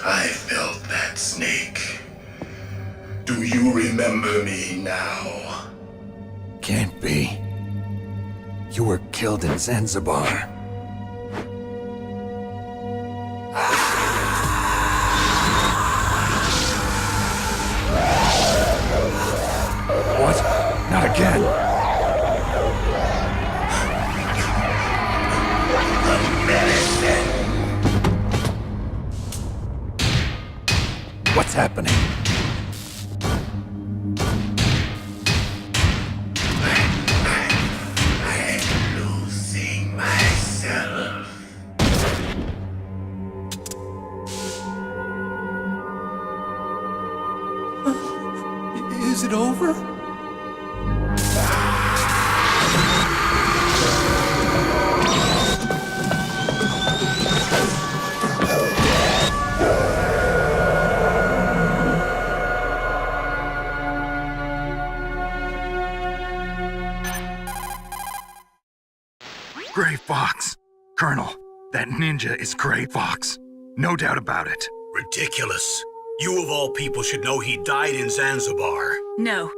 I felt that snake. Do you remember me now? Can't be. You were killed in Zanzibar. What? Not again! What's happening? I'm losing myself. Is it over? Gray Fox. Colonel, that ninja is Gray Fox. No doubt about it. Ridiculous. You of all people should know he died in Zanzibar. No.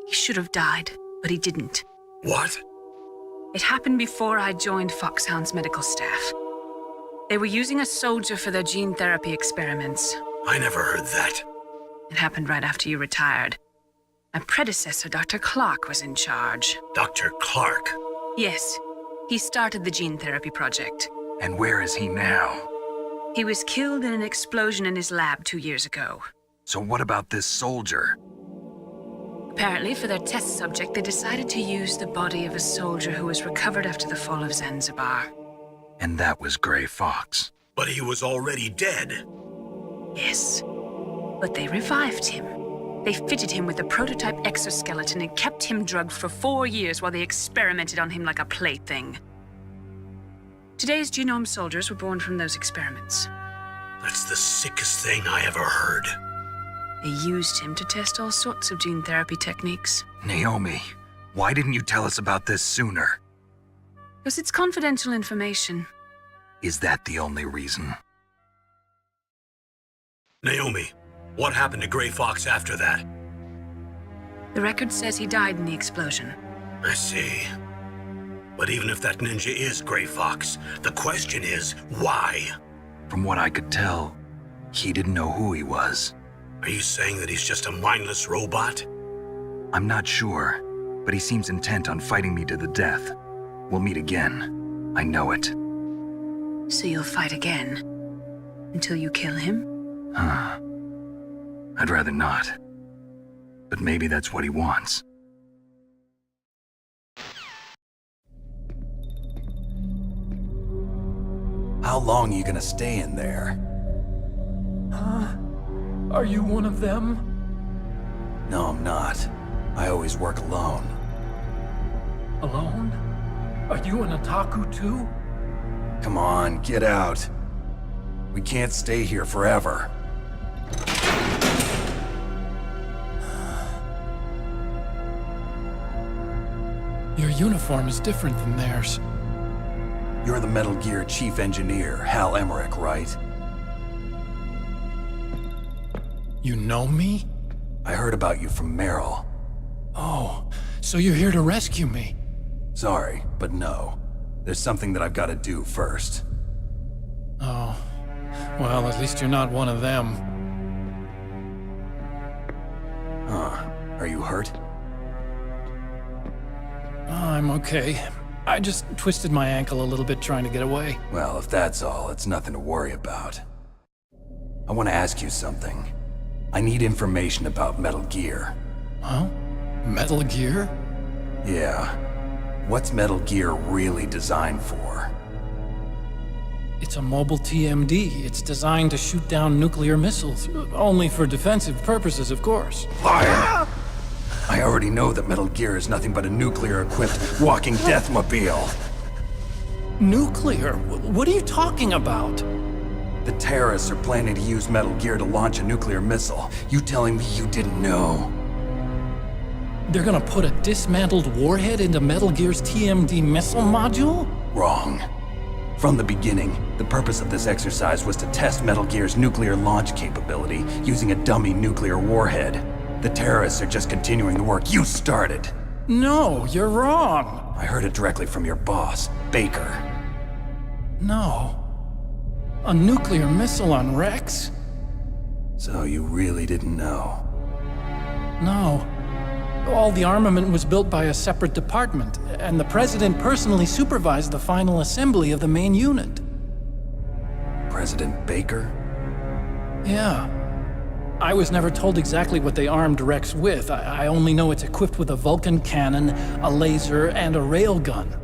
He should have died, but he didn't. What? It happened before I joined Foxhound's medical staff. They were using a soldier for their gene therapy experiments. I never heard that. It happened right after you retired. My predecessor, Dr. Clark, was in charge. Dr. Clark? Yes. He started the gene therapy project. And where is he now? He was killed in an explosion in his lab 2 years ago. So what about this soldier? Apparently, for their test subject, they decided to use the body of a soldier who was recovered after the fall of Zanzibar. And that was Gray Fox. But he was already dead. Yes. But they revived him. They fitted him with a prototype exoskeleton and kept him drugged for 4 years while they experimented on him like a plaything. Today's genome soldiers were born from those experiments. That's the sickest thing I ever heard. They used him to test all sorts of gene therapy techniques. Naomi, why didn't you tell us about this sooner? Because it's confidential information. Is that the only reason? Naomi, what happened to Gray Fox after that? The record says he died in the explosion. I see. But even if that ninja is Gray Fox, the question is, why? From what I could tell, he didn't know who he was. Are you saying that he's just a mindless robot? I'm not sure, but he seems intent on fighting me to the death. We'll meet again. I know it. So you'll fight again? Until you kill him? Huh. I'd rather not. But maybe that's what he wants. How long are you gonna stay in there? Huh? Are you one of them? No, I'm not. I always work alone. Alone? Are you an otaku too? Come on, get out. We can't stay here forever. Your uniform is different than theirs. You're the Metal Gear Chief Engineer, Hal Emmerich, right? You know me? I heard about you from Meryl. Oh, so you're here to rescue me? Sorry, but no. There's something that I've got to do first. Oh, well, at least you're not one of them. Huh. Are you hurt? I'm okay. I just twisted my ankle a little bit trying to get away. Well, if that's all, it's nothing to worry about. I want to ask you something. I need information about Metal Gear. Huh? Metal Gear? Yeah. What's Metal Gear really designed for? It's a mobile TMD. It's designed to shoot down nuclear missiles. Only for defensive purposes, of course. Fire! I already know that Metal Gear is nothing but a nuclear-equipped walking deathmobile. Nuclear? What are you talking about? The terrorists are planning to use Metal Gear to launch a nuclear missile. You telling me you didn't know? They're gonna put a dismantled warhead into Metal Gear's TMD missile module? Wrong. From the beginning, the purpose of this exercise was to test Metal Gear's nuclear launch capability using a dummy nuclear warhead. The terrorists are just continuing the work you started. No, you're wrong. I heard it directly from your boss, Baker. No. A nuclear missile on Rex? So you really didn't know? No. All the armament was built by a separate department, and the President personally supervised the final assembly of the main unit. President Baker? Yeah. I was never told exactly what they armed Rex with. I only know it's equipped with a Vulcan cannon, a laser, and a railgun.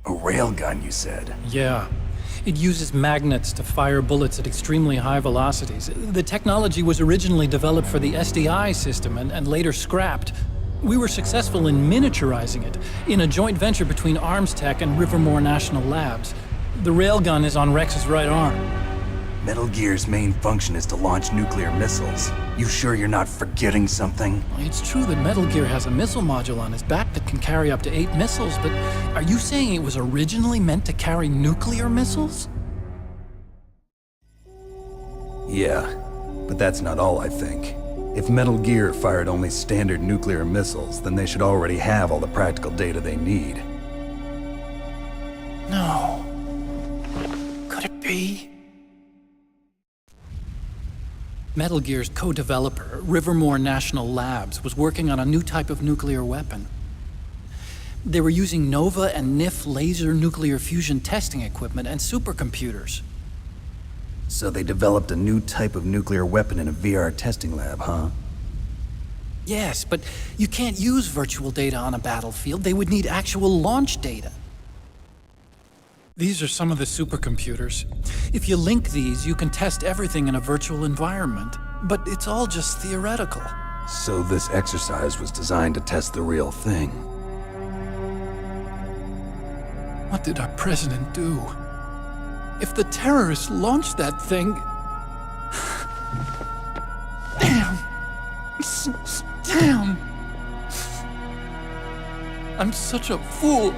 A railgun, you said? Yeah. It uses magnets to fire bullets at extremely high velocities. The technology was originally developed for the SDI system and later scrapped. We were successful in miniaturizing it in a joint venture between Arms Tech and Rivermore National Labs. The railgun is on Rex's right arm. Metal Gear's main function is to launch nuclear missiles. You sure you're not forgetting something? It's true that Metal Gear has a missile module on his back that can carry up to 8 missiles, but are you saying it was originally meant to carry nuclear missiles? Yeah, but that's not all I think. If Metal Gear fired only standard nuclear missiles, then they should already have all the practical data they need. No. Could it be? Metal Gear's co-developer, Rivermore National Labs, was working on a new type of nuclear weapon. They were using NOVA and NIF laser nuclear fusion testing equipment and supercomputers. So they developed a new type of nuclear weapon in a VR testing lab, huh? Yes, but you can't use virtual data on a battlefield. They would need actual launch data. These are some of the supercomputers. If you link these, you can test everything in a virtual environment. But it's all just theoretical. So this exercise was designed to test the real thing. What did our president do? If the terrorists launched that thing... Damn! Damn! I'm such a fool.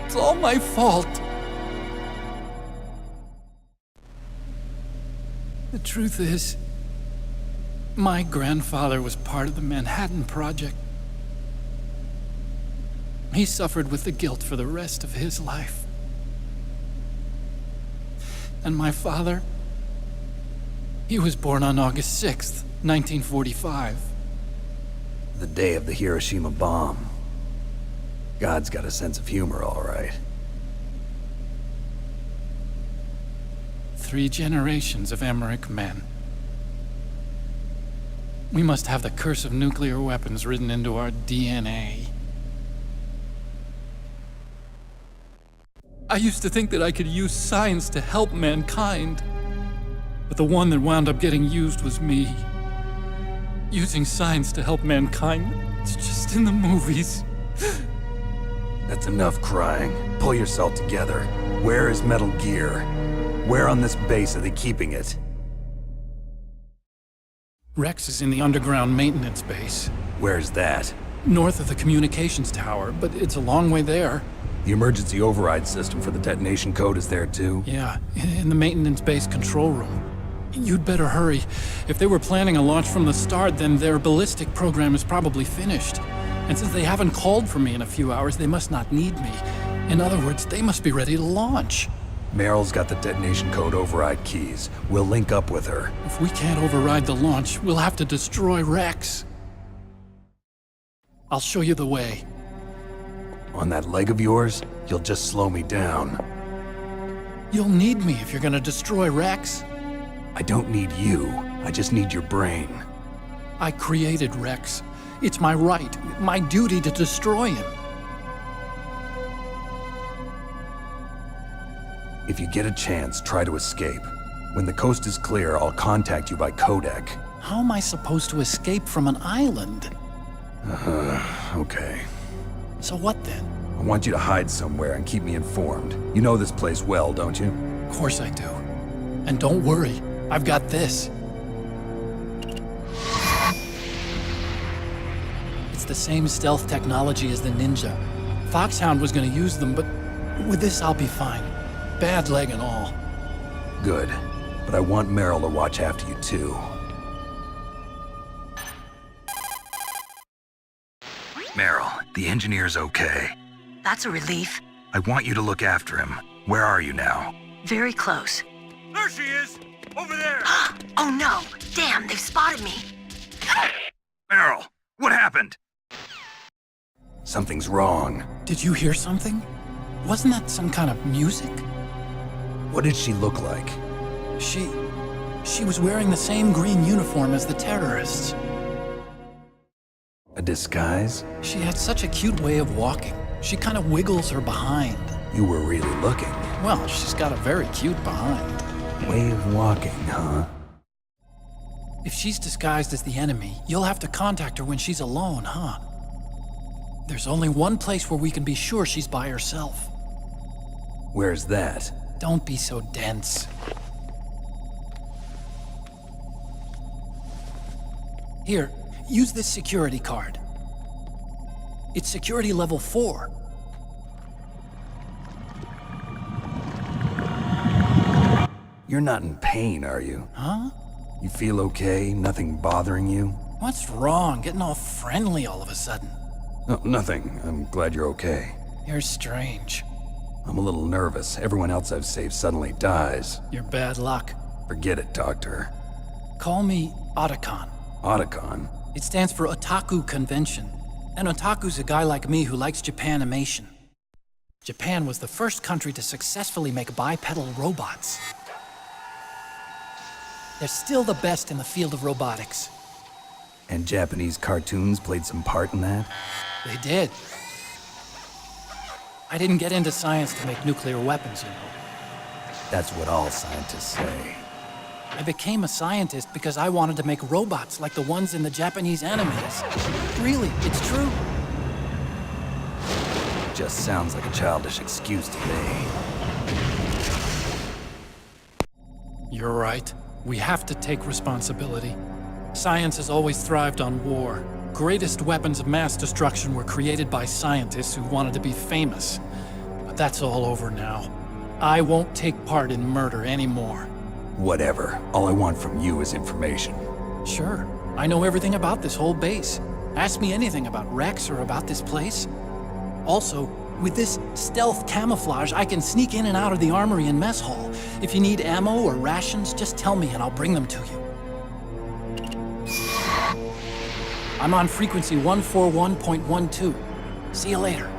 It's all my fault. The truth is, my grandfather was part of the Manhattan Project. He suffered with the guilt for the rest of his life. And my father, he was born on August 6th, 1945. The day of the Hiroshima bomb. God's got a sense of humor, all right. 3 generations of Emmerich men. We must have the curse of nuclear weapons written into our DNA. I used to think that I could use science to help mankind, but the one that wound up getting used was me. Using science to help mankind, it's just in the movies. That's enough crying. Pull yourself together. Where is Metal Gear? Where on this base are they keeping it? Rex is in the underground maintenance base, Where's that? north of the communications tower, but it's a long way there. The emergency override system for the detonation code is there too? Yeah, in the maintenance base control room. You'd better hurry. If they were planning a launch from the start, then their ballistic program is probably finished. And since they haven't called for me in a few hours, they must not need me. In other words, they must be ready to launch. Meryl's got the detonation code override keys. We'll link up with her. If we can't override the launch, we'll have to destroy Rex. I'll show you the way. On that leg of yours, you'll just slow me down. You'll need me if you're gonna destroy Rex. I don't need you. I just need your brain. I created Rex. It's my right, my duty to destroy him. If you get a chance, try to escape. When the coast is clear, I'll contact you by codec. How am I supposed to escape from an island? Okay. So what then? I want you to hide somewhere and keep me informed. You know this place well, don't you? Of course I do. And don't worry, I've got this. It's the same stealth technology as the Ninja. Foxhound was gonna use them, but With this, I'll be fine. Bad leg and all. Good. But I want Meryl to watch after you too. Meryl, the engineer's okay. That's a relief. I want you to look after him. Where are you now? Very close. There she is! Over there! Oh no! Damn, they've spotted me. Meryl, what happened? Something's wrong. Did you hear something? Wasn't that some kind of music? What did she look like? She was wearing the same green uniform as the terrorists. A disguise? She had such a cute way of walking. She kind of wiggles her behind. You were really looking. Well, she's got a very cute behind. Way of walking, huh? If she's disguised as the enemy, you'll have to contact her when she's alone, huh? There's only one place where we can be sure she's by herself. Where's that? Don't be so dense. Here, use this security card. It's security level 4. You're not in pain, are you? Huh? You feel okay? Nothing bothering you? What's wrong? Getting all friendly all of a sudden. Oh, nothing. I'm glad you're okay. You're strange. I'm a little nervous. Everyone else I've saved suddenly dies. You're bad luck. Forget it, Doctor. Call me Otacon. Otacon? It stands for Otaku Convention. An otaku's a guy like me who likes Japanimation. Japan was the first country to successfully make bipedal robots. They're still the best in the field of robotics. And Japanese cartoons played some part in that? They did. I didn't get into science to make nuclear weapons, you know. That's what all scientists say. I became a scientist because I wanted to make robots like the ones in the Japanese animes. Really, it's true. Just sounds like a childish excuse to me. You're right. We have to take responsibility. Science has always thrived on war. Greatest weapons of mass destruction were created by scientists who wanted to be famous. But that's all over now. I won't take part in murder anymore. Whatever. All I want from you is information. Sure. I know everything about this whole base. Ask me anything about Rex or about this place. Also, with this stealth camouflage, I can sneak in and out of the armory and mess hall. If you need ammo or rations, just tell me and I'll bring them to you. I'm on frequency 141.12. See you later.